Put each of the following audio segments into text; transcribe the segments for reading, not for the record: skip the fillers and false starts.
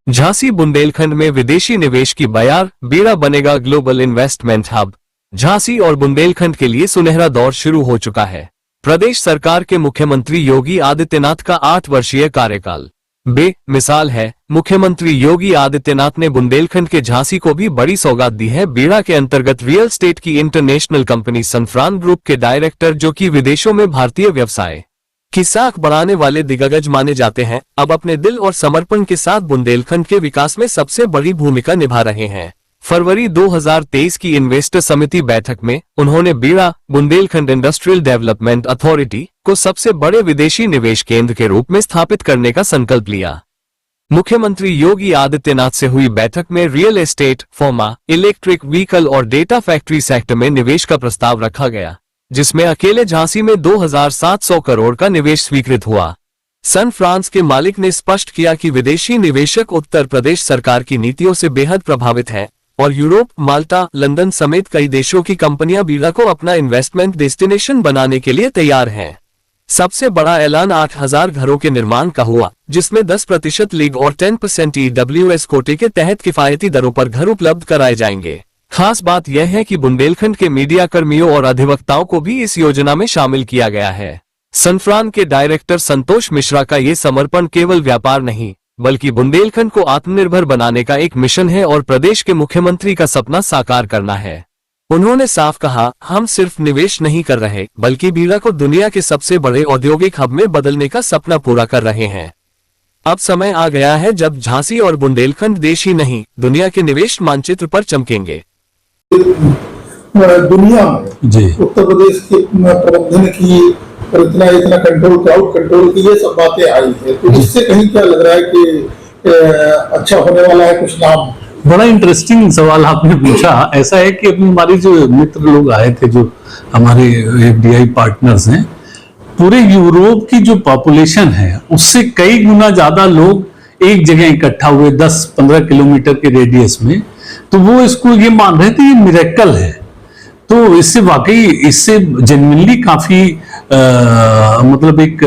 झांसी बुंदेलखंड में विदेशी निवेश की बयार, बेड़ा बनेगा ग्लोबल इन्वेस्टमेंट हब। झांसी और बुंदेलखंड के लिए सुनहरा दौर शुरू हो चुका है। प्रदेश सरकार के मुख्यमंत्री योगी आदित्यनाथ का 8 वर्षीय कार्यकाल बेमिसाल है। मुख्यमंत्री योगी आदित्यनाथ ने बुंदेलखंड के झांसी को भी बड़ी सौगात दी है। बेड़ा के अंतर्गत रियल एस्टेट की इंटरनेशनल कंपनी सनफ्रान ग्रुप के डायरेक्टर, जो कि विदेशों में भारतीय व्यवसाय की साख बढ़ाने वाले दिग्गज माने जाते हैं, अब अपने दिल और समर्पण के साथ बुंदेलखंड के विकास में सबसे बड़ी भूमिका निभा रहे हैं। फरवरी 2023 की इन्वेस्टर समिति बैठक में उन्होंने बेड़ा बुंदेलखंड इंडस्ट्रियल डेवलपमेंट अथॉरिटी को सबसे बड़े विदेशी निवेश केंद्र के रूप में स्थापित करने का संकल्प लिया। मुख्यमंत्री योगी आदित्यनाथ से हुई बैठक में real estate, pharma, electric vehicle और डेटा फैक्ट्री सेक्टर में निवेश का प्रस्ताव रखा गया, जिसमें अकेले झांसी में 2700 करोड़ का निवेश स्वीकृत हुआ। सन फ्रांस के मालिक ने स्पष्ट किया कि विदेशी निवेशक उत्तर प्रदेश सरकार की नीतियों से बेहद प्रभावित हैं और यूरोप, माल्टा, लंदन समेत कई देशों की कंपनियां बेड़ा को अपना इन्वेस्टमेंट डेस्टिनेशन बनाने के लिए तैयार हैं। सबसे बड़ा ऐलान 8000 घरों के निर्माण का हुआ, जिसमें 10% लीग और 10% EWS कोटे के तहत किफायती दरों पर घर उपलब्ध कराए जाएंगे। खास बात यह है कि बुंदेलखंड के मीडिया कर्मियों और अधिवक्ताओं को भी इस योजना में शामिल किया गया है। सनफ्रान के डायरेक्टर संतोष मिश्रा का ये समर्पण केवल व्यापार नहीं, बल्कि बुंदेलखंड को आत्मनिर्भर बनाने का एक मिशन है और प्रदेश के मुख्यमंत्री का सपना साकार करना है। उन्होंने साफ कहा, हम सिर्फ निवेश नहीं कर रहे, बल्कि बेड़ा को दुनिया के सबसे बड़े औद्योगिक हब में बदलने का सपना पूरा कर रहे हैं। अब समय आ गया है जब झांसी और बुंदेलखंड देश ही नहीं, दुनिया के निवेश मानचित्र पर चमकेंगे। दुनिया में उत्तर प्रदेश के प्रबंधन की और इतना कंट्रोल, क्राउड कंट्रोल की, ये सब बातें आई है, तो इससे कहीं क्या लग रहा है कि अच्छा होने वाला है कुछ नाम? बड़ा इंटरेस्टिंग सवाल आपने पूछा। ऐसा है कि अभी हमारे जो मित्र लोग आए थे, जो हमारे FDI पार्टनर्स हैं, पूरे यूरोप की जो पॉपुलेशन है उससे कई गुना ज्यादा लोग एक जगह इकट्ठा हुए 10-15 किलोमीटर के रेडियस में, तो वो इसको ये मान रहे थे ये मिरेकल है। तो इससे वाकई, इससे जेन्युइनली काफी मतलब एक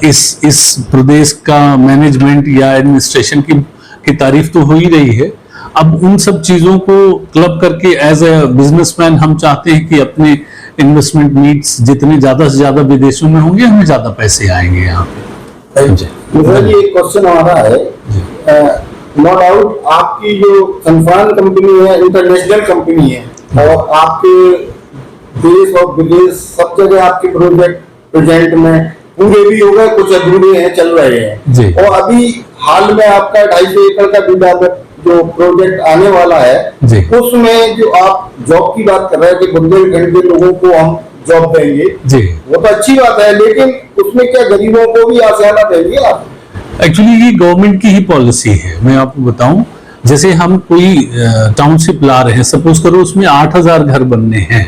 इस प्रदेश का मैनेजमेंट या एडमिनिस्ट्रेशन की तारीफ तो हो ही रही है। अब उन सब चीजों को क्लब करके एज ए बिजनेसमैन हम चाहते हैं कि अपने इन्वेस्टमेंट नीड्स जितने ज्यादा से ज्यादा विदेशों में होंगे, हमें ज्यादा पैसे आएंगे यहाँ पे। ये क्वेश्चन आ रहा है, नो डाउट आपकी जो सनफ्रान कंपनी है इंटरनेशनल कंपनी है और आपके देश और विदेश सब जगह आपके प्रोजेक्ट प्रेजेंट में पूरे भी हो गए, कुछ अधूरे हैं, चल रहे हैं। और अभी हाल में आपका 250 एकड़ का बेड़ा जो प्रोजेक्ट आने वाला है, उसमें जो आप जॉब की बात कर रहे हैं कि बुंदेलखंड के लोगों को हम जॉब देंगे, वो तो अच्छी बात है, लेकिन उसमें क्या गरीबों को भी आसाना देंगे आप? एक्चुअली ये गवर्नमेंट की ही पॉलिसी है। मैं आपको बताऊं, जैसे हम कोई टाउनशिप ला रहे हैं, सपोज करो उसमें 8000 घर बनने हैं,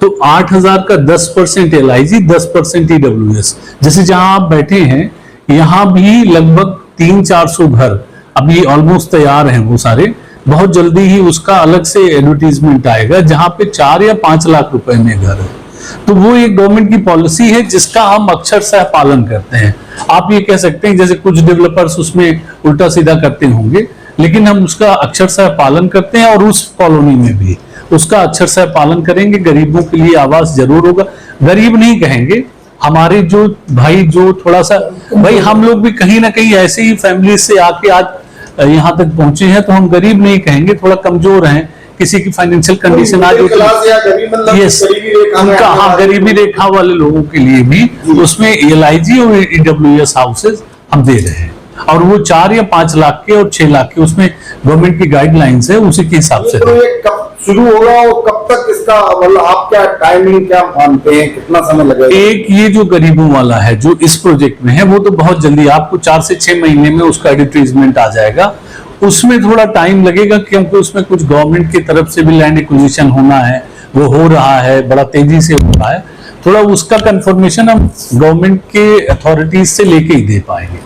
तो 8000 का 10% LIG, 10% EWS। जैसे जहां आप बैठे हैं, यहाँ भी लगभग 300-400 घर अभी ऑलमोस्ट तैयार हैं, वो सारे। बहुत जल्दी ही उसका अलग से एडवर्टीजमेंट आएगा, जहां पे 4 या 5 लाख रुपए में घर है। तो वो एक गवर्नमेंट की पॉलिसी है जिसका हम अक्षरशः पालन करते हैं। आप ये कह सकते हैं जैसे कुछ डेवलपर्स उसमें उल्टा सीधा करते होंगे, लेकिन हम उसका अक्षरशः पालन करते हैं और उस कॉलोनी में भी उसका अक्षरशः पालन करेंगे। गरीबों के लिए आवास जरूर होगा। गरीब नहीं कहेंगे, हमारे जो भाई जो थोड़ा सा, भाई हम लोग भी कहीं ना कहीं ऐसे ही फैमिली से आके आज यहाँ तक पहुंचे हैं, तो हम गरीब नहीं कहेंगे, थोड़ा कमजोर हैं, किसी की फाइनेंशियल कंडीशन आज यस उनका, हाँ, गरीबी रेखा वाले लोगों के लिए भी उसमें LIG और EWS हाउसेज हम दे रहे हैं, और वो 4 या 5 लाख के और 6 लाख के, उसमें गवर्नमेंट की गाइडलाइंस है, उसी के हिसाब से। तो ये कब शुरू होगा और कब तक इसका, मतलब आप क्या टाइमिंग क्या मानते हैं, कितना समय लगेगा? एक ये जो गरीबों वाला है जो इस प्रोजेक्ट में है, वो तो बहुत जल्दी, आपको 4 से 6 महीने में उसका एडवर्टीजमेंट आ जाएगा। उसमें थोड़ा टाइम लगेगा क्योंकि उसमें कुछ गवर्नमेंट की तरफ से भी लैंड एक्विजिशन होना है, वो हो रहा है, बड़ा तेजी से हो रहा है। थोड़ा उसका कंफर्मेशन हम गवर्नमेंट के अथॉरिटीज से लेके ही दे पाएंगे।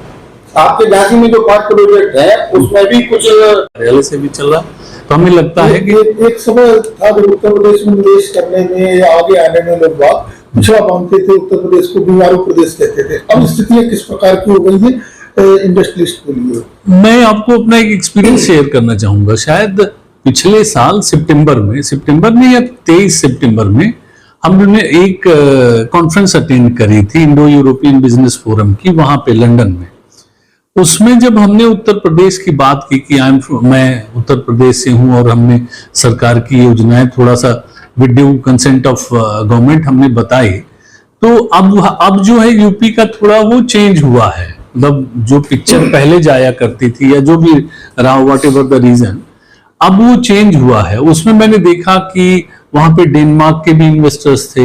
आपके झांसी में जो 5 प्रोजेक्ट है उसमें भी कुछ पहले से भी चल रहा, तो हमें लगता है कि एक समय था जब उत्तर प्रदेश में निवेश करने में या आगे आने में लोग बात पिछड़ा मानते थे, उत्तर प्रदेश को बीमारू प्रदेश कहते थे। अब स्थितियां किस प्रकार की हो गई है? इंडस्ट्रियलिस्ट के लिए? मैं आपको अपना एक एक्सपीरियंस शेयर करना चाहूंगा। शायद पिछले साल सितंबर में या 23 सितंबर में हमने एक कॉन्फ्रेंस अटेंड करी थी इंडो यूरोपियन बिजनेस फोरम की, वहां पे लंदन में। उसमें जब हमने उत्तर प्रदेश की बात की कि मैं उत्तर प्रदेश से हूं और हमने सरकार की योजनाएं थोड़ा सा with due consent of government हमने बताई, तो अब जो है यूपी का थोड़ा वो चेंज हुआ है। मतलब जो पिक्चर पहले जाया करती थी या जो भी रहा, वॉट एवर द रीजन, अब वो चेंज हुआ है। उसमें मैंने देखा कि वहां पे डेनमार्क के भी इन्वेस्टर्स थे,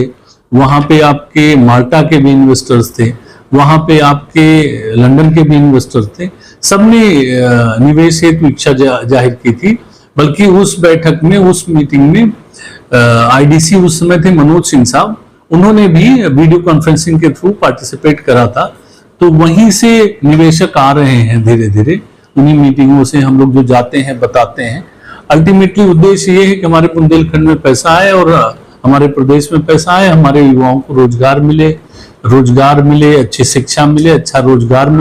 वहां पे आपके माल्टा के भी इन्वेस्टर्स थे, वहां पे आपके लंदन के भी इन्वेस्टर्स थे। सबने निवेश हेतु इच्छा जाहिर की थी। बल्कि उस बैठक में, उस मीटिंग में आईडीसी उस समय थे मनोज सिंह साहब, उन्होंने भी वीडियो कॉन्फ्रेंसिंग के थ्रू पार्टिसिपेट करा था। तो वहीं से निवेशक आ रहे हैं धीरे धीरे, उन्हीं मीटिंगों से हम लोग जो जाते हैं बताते हैं। अल्टीमेटली उद्देश्य ये है कि हमारे बुंदेलखंड में पैसा आए और हमारे प्रदेश में पैसा आए, हमारे युवाओं को रोजगार मिले, अच्छी शिक्षा मिले, अच्छा रोजगार मिले।